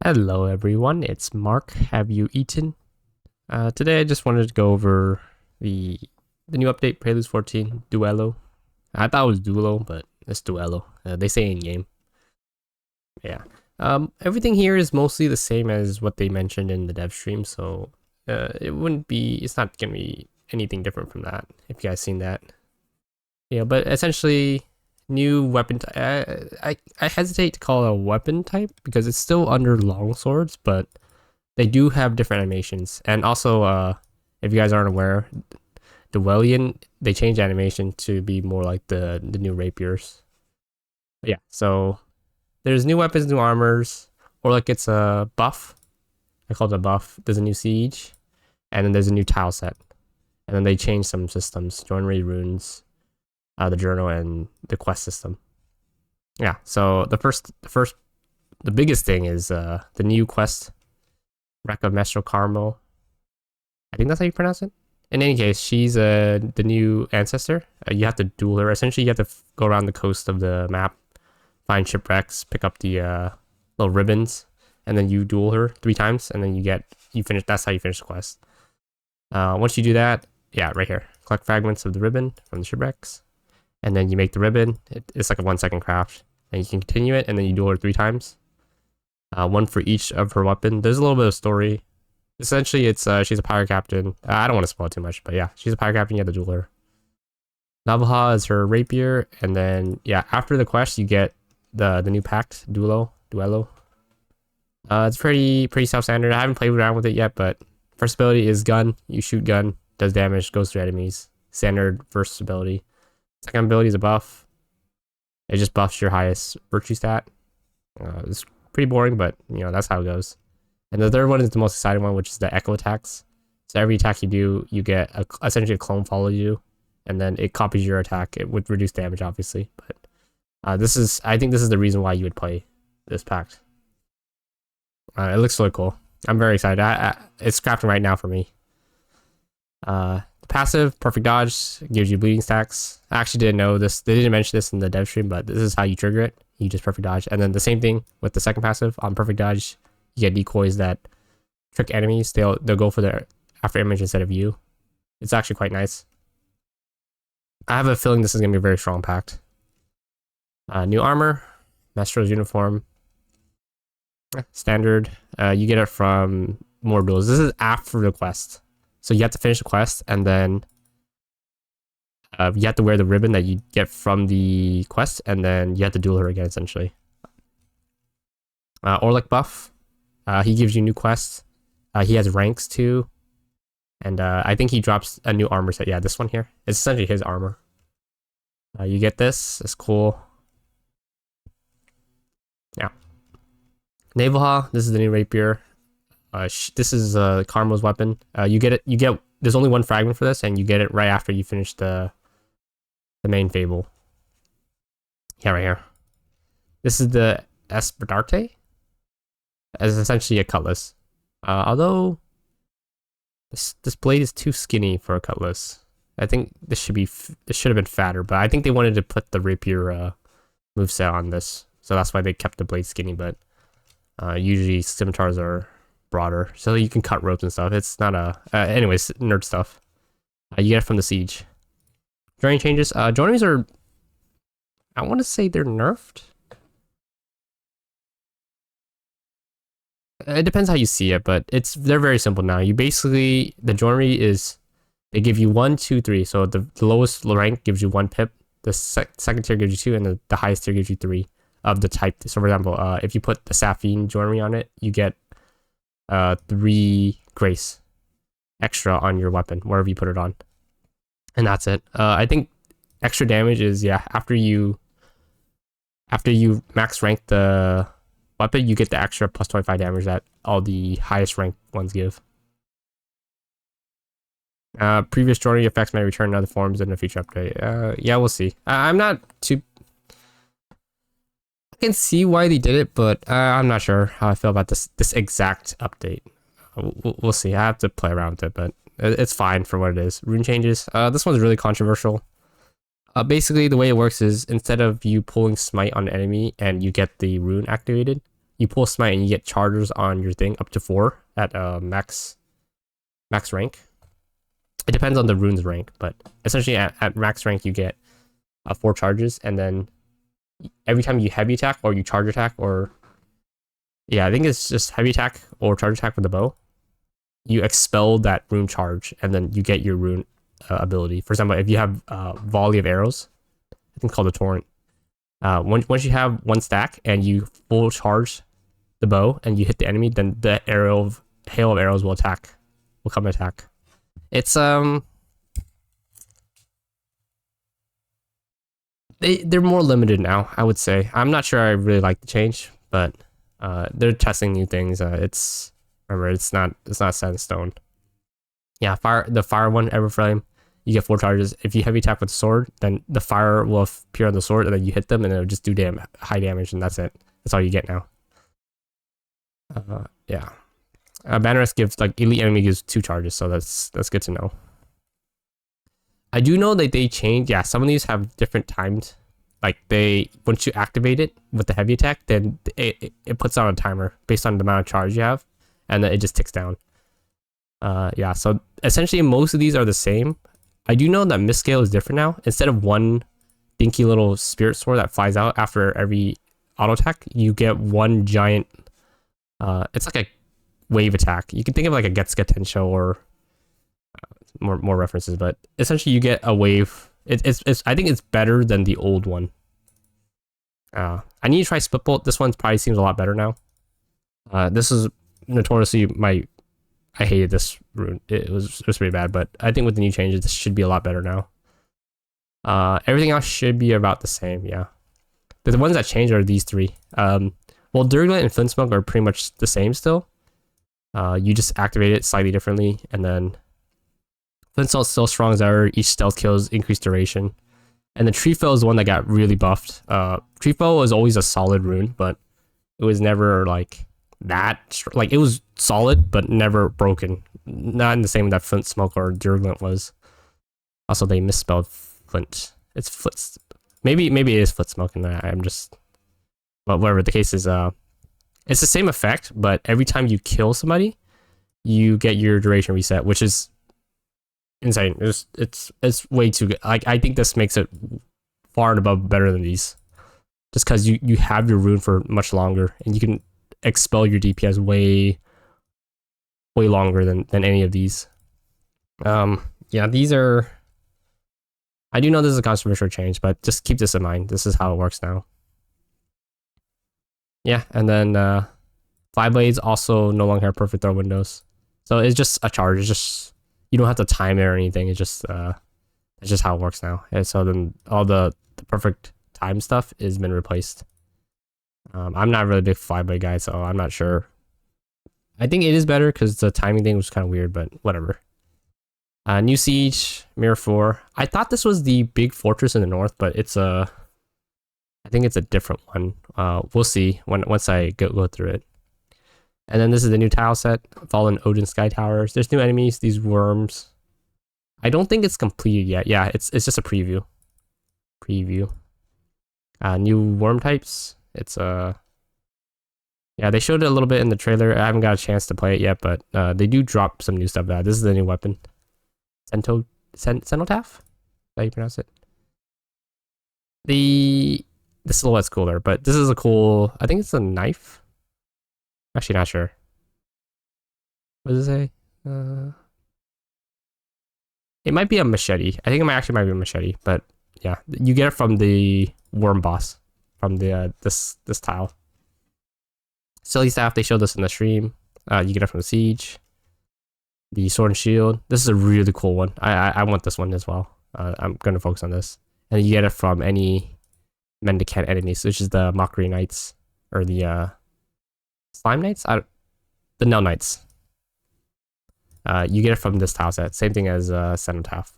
Hello everyone, it's Mark. Have you eaten? Today I just wanted to go over the new update, Preludes 14, Duelo. I thought it was Duelo, but it's Duelo. They say in game. Yeah. Everything here is mostly the same as what they mentioned in the dev stream, so it's not gonna be anything different from that. If you guys seen that, yeah. But essentially, new weapon. I hesitate to call it a weapon type because it's still under long swords, but they do have different animations. And also, if you guys aren't aware, the Wellian, they changed animation to be more like the new rapiers. But yeah, so there's new weapons, new armors, or like it's a buff. I call it a buff. There's a new siege, and then there's a new tile set. And then they changed some systems, joinery, runes, the journal, and the quest system. Yeah, so the biggest thing is the new quest, Wreck of Mestral Carmel. I think that's how you pronounce it. In any case, she's the new ancestor. You have to duel her. Essentially, you have to go around the coast of the map, find shipwrecks, pick up the little ribbons, and then you duel her 3 times, and then you finish. That's how you finish the quest. Once you do that, yeah, right here, collect fragments of the ribbon from the shipwrecks, and then you make the ribbon. It's like a 1 second craft, and you can continue it, and then you duel her 3 times. One for each of her weapon. There's a little bit of story. Essentially, it's she's a pirate captain. I don't want to spoil too much, but yeah, she's a pirate captain. You have to duel her. Navaja is her rapier, and then yeah, after the quest, you get the new Pact, Duelo. It's pretty self-standard. I haven't played around with it yet, but first ability is gun. You shoot gun, does damage, goes through enemies. Standard first ability. Second ability is a buff. It just buffs your highest virtue stat. It's pretty boring, but that's how it goes. And the third one is the most exciting one, which is the echo attacks. So every attack you do, you get essentially a clone follows you, and then it copies your attack. It would reduce damage, obviously, but I think this is the reason why you would play this pact. It looks really cool. I'm very excited. It's crafting right now for me. The passive, perfect dodge, gives you bleeding stacks. I actually didn't know this. They didn't mention this in the dev stream, but this is how you trigger it. You just perfect dodge, and then the same thing with the second passive on perfect dodge. You get decoys that trick enemies. They'll go for their after image instead of you. It's actually quite nice. I have a feeling this is gonna be a very strong pact. New armor, Master's uniform, standard. You get it from more duels. This is after the quest, so you have to finish the quest, and then you have to wear the ribbon that you get from the quest, and then you have to duel her again, essentially. Orlick buff. He gives you new quests. He has ranks too. And I think he drops a new armor set. Yeah, this one here. It's essentially his armor. You get this. It's cool. Yeah. Navalha. This is the new rapier. This is Karma's weapon. You get it. There's only one fragment for this, and you get it right after you finish the main fable. Yeah, right here. This is the Esperdarte. As essentially a cutlass. Although this blade is too skinny for a cutlass. I think this should have been fatter, but I think they wanted to put the rapier moveset on this, so that's why they kept the blade skinny. But usually scimitars are broader, so you can cut ropes and stuff. It's not anyways, nerd stuff. You get it from the siege. Journey changes. Journeys are, I want to say they're nerfed. It depends how you see it, but they're very simple now. You basically, the joinery is, they give you 1, 2, 3. So the lowest rank gives you 1 pip, the second tier gives you 2, and the highest tier gives you 3 of the type. So for example, if you put the sapphire joinery on it, you get 3 grace extra on your weapon wherever you put it on, and that's it. I think extra damage is after you max rank the weapon, you get the extra plus 25 damage that all the highest ranked ones give. Previous journey effects may return in other forms in a future update. Yeah, we'll see. I'm not too. I can see why they did it, but I'm not sure how I feel about this exact update. We'll see. I have to play around with it, but it's fine for what it is. Rune changes. This one's really controversial. Basically, the way it works is instead of you pulling smite on an enemy and you get the rune activated, you pull smite and you get chargers on your thing up to 4 at max rank. It depends on the rune's rank, but essentially at max rank you get 4 charges, and then every time you heavy attack or you charge attack, or yeah, I think it's just heavy attack or charge attack with the bow, you expel that rune charge, and then you get your rune ability. For example, if you have volley of arrows, I think it's called a torrent. Once you have 1 stack and you full charge the bow and you hit the enemy, then the hail of arrows will come attack. It's they're more limited now, I would say. I'm not sure I really like the change, but they're testing new things. Remember, it's not set in stone. Yeah, the fire one, Everflame, you get 4 charges. If you heavy attack with the sword, then the fire will appear on the sword, and then you hit them, and it'll just do high damage, and that's it. That's all you get now. Yeah. Bannerist gives, like, elite enemy gives 2 charges, so that's good to know. I do know that they changed. Yeah, some of these have different times. Like, once you activate it with the heavy attack, then it puts on a timer based on the amount of charge you have, and then it just ticks down. Yeah, so essentially most of these are the same. I do know that Misscale is different now. Instead of 1 dinky little spirit sword that flies out after every auto attack, you get 1 giant. It's like a wave attack. You can think of like a Getsuga Tensho or more references, but essentially you get a wave. It's I think it's better than the old one. I need to try Split Bolt. This one probably seems a lot better now. This is notoriously I hated this rune. It was pretty bad, but I think with the new changes, this should be a lot better now. Everything else should be about the same, yeah. The ones that change are these 3. Well, Durglint and Flint Smoke are pretty much the same still. You just activate it slightly differently, and then Flint Smoke's still strong as ever. Each stealth kills increased duration. And the Tree Fell is the one that got really buffed. Tree Fell was always a solid rune, but it was never like that. Like, it was solid, but never broken. Not in the same way that Flint Smoke or Durglint was. Also, they misspelled Flint. It's Flint. Maybe it is Flint Smoke, and I'm just. But whatever the case is, it's the same effect, but every time you kill somebody, you get your duration reset, which is insane. It's way too good. Like, I think this makes it far and above better than these, just because you have your rune for much longer, and you can expel your DPS way longer than any of these. Yeah, these are. I do know this is a controversial change, but just keep this in mind. This is how it works now. Yeah, and then Fly Blades also no longer have perfect throw windows, so it's just a charge. It's just, you don't have to time it or anything. It's just how it works now. And so then all the perfect time stuff has been replaced. I'm not really a big Fly Blade guy, so I'm not sure. I think it is better because the timing thing was kind of weird, but whatever. New Siege, Mirror 4. I thought this was the big fortress in the north, but it's I think it's a different one. We'll see once I go through it. And then this is the new tile set, Fallen Odin Sky Towers. There's new enemies, these worms. I don't think it's completed yet. Yeah, it's just a preview. New worm types. It's yeah, they showed it a little bit in the trailer. I haven't got a chance to play it yet, but they do drop some new stuff. This is the new weapon. Cenotaph? How you pronounce it? The silhouette's cooler, but this is a cool. I think it's a knife. Actually, not sure. What does it say? It might be a machete. I think it might be a machete, but yeah, you get it from the worm boss from the this tile. Silly Staff, they showed this in the stream. You get it from the Siege. The Sword and Shield. This is a really cool one. I want this one as well. I'm gonna focus on this. And you get it from any Mendicant enemies, which is the Mockery Knights or the Slime Knights. The Nell Knights. You get it from this tile set. Same thing as Cenotaph.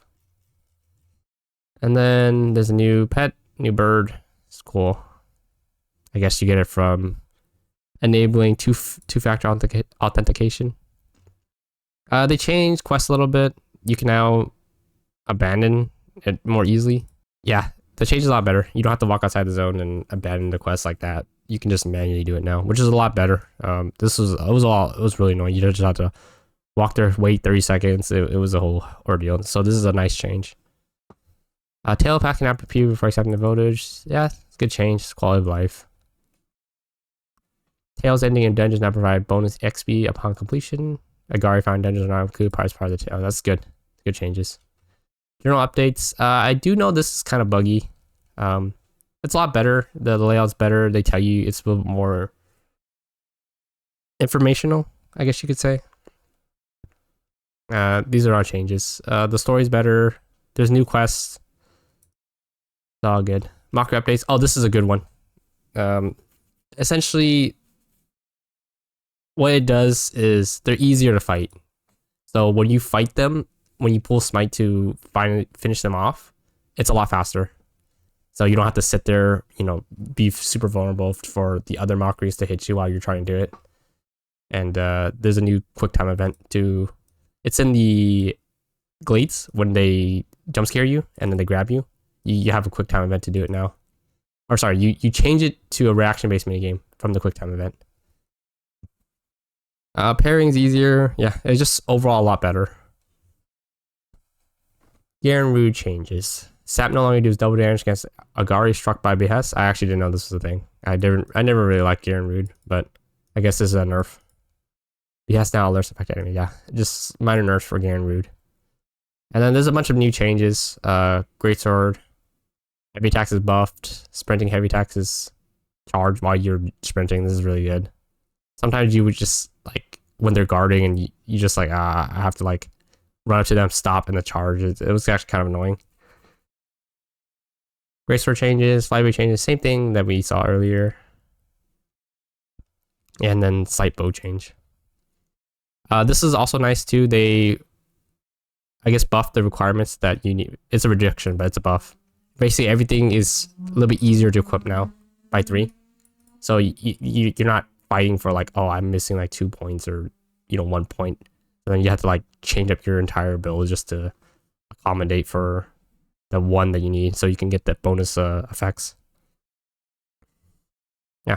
And then there's a new pet, new bird. It's cool. I guess you get it from enabling two-factor authentication. They changed quests a little bit. You can now abandon it more easily. Yeah, the change is a lot better. You don't have to walk outside the zone and abandon the quest like that. you can just manually do it now, which is a lot better. It was really annoying. You just had to walk there, wait 30 seconds. It was a whole ordeal. So this is a nice change. Tail pack can after preview before accepting the voters. Yeah, it's a good change. It's quality of life. Tails ending in dungeons now provide bonus XP upon completion. Agari found dungeons are not included part of the tail. That's good. Good changes. General updates. I do know this is kind of buggy. It's a lot better. The layout's better. They tell you it's a little more informational, I guess you could say. These are our changes. The story's better. There's new quests. It's all good. Mockery updates. Oh, this is a good one. Essentially, what it does is they're easier to fight. So when you fight them, when you pull smite to finish them off, it's a lot faster. So you don't have to sit there, be super vulnerable for the other mockeries to hit you while you're trying to do it. And there's a new quick time event too. It's in the glades when they jump scare you and then they grab you. You have a quick time event to do it now. Or sorry, you change it to a reaction based minigame from the quick time event. Pairing's easier. Yeah, it's just overall a lot better. Garen Rude changes. Sap no longer does double damage against Agari struck by behest. I actually didn't know this was a thing. I never really liked Garen Rude, but I guess this is a nerf. Behest now alerts affect enemy. Yeah, just minor nerfs for Garen Rude. And then there's a bunch of new changes. Greatsword. Heavy attacks is buffed. Sprinting heavy attacks is charged while you're sprinting. This is really good. Sometimes you would just when they're guarding and you just I have to run up to them, stop, and the charge. It was actually kind of annoying. Greatsword changes, flyway changes, same thing that we saw earlier. And then sight bow change. This is also nice too. They, I guess, buff the requirements that you need. It's a reduction, but it's a buff. Basically, everything is a little bit easier to equip now by 3. So you're not fighting for oh, I'm missing 2 points or 1 point. And then you have to change up your entire build just to accommodate for the one that you need, so you can get that bonus effects. Yeah.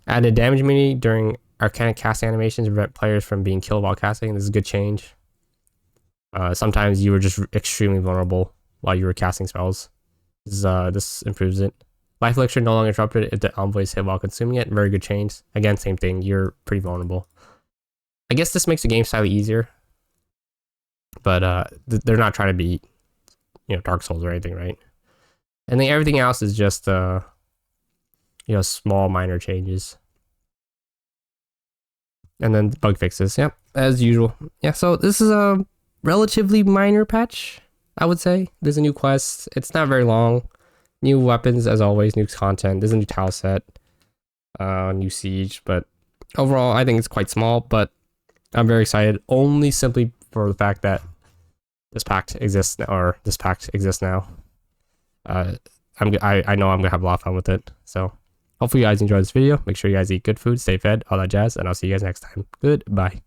Added damage immunity during arcanic cast animations to prevent players from being killed while casting. This is a good change. Sometimes you were just extremely vulnerable while you were casting spells. This improves it. Life elixir no longer interrupted if the envoy is hit while consuming it. Very good change. Again, same thing. You're pretty vulnerable. I guess this makes the game slightly easier, but they're not trying to be Dark Souls or anything, right? And then everything else is just small minor changes. And then bug fixes, yep, as usual. Yeah, so this is a relatively minor patch, I would say. There's a new quest. It's not very long. New weapons, as always, new content. There's a new tile set, new siege, but overall, I think it's quite small, but I'm very excited, only simply for the fact that this pact exists now. I know I'm gonna have a lot of fun with it. So hopefully you guys enjoyed this video. Make sure you guys eat good food, stay fed, all that jazz, and I'll see you guys next time. Goodbye.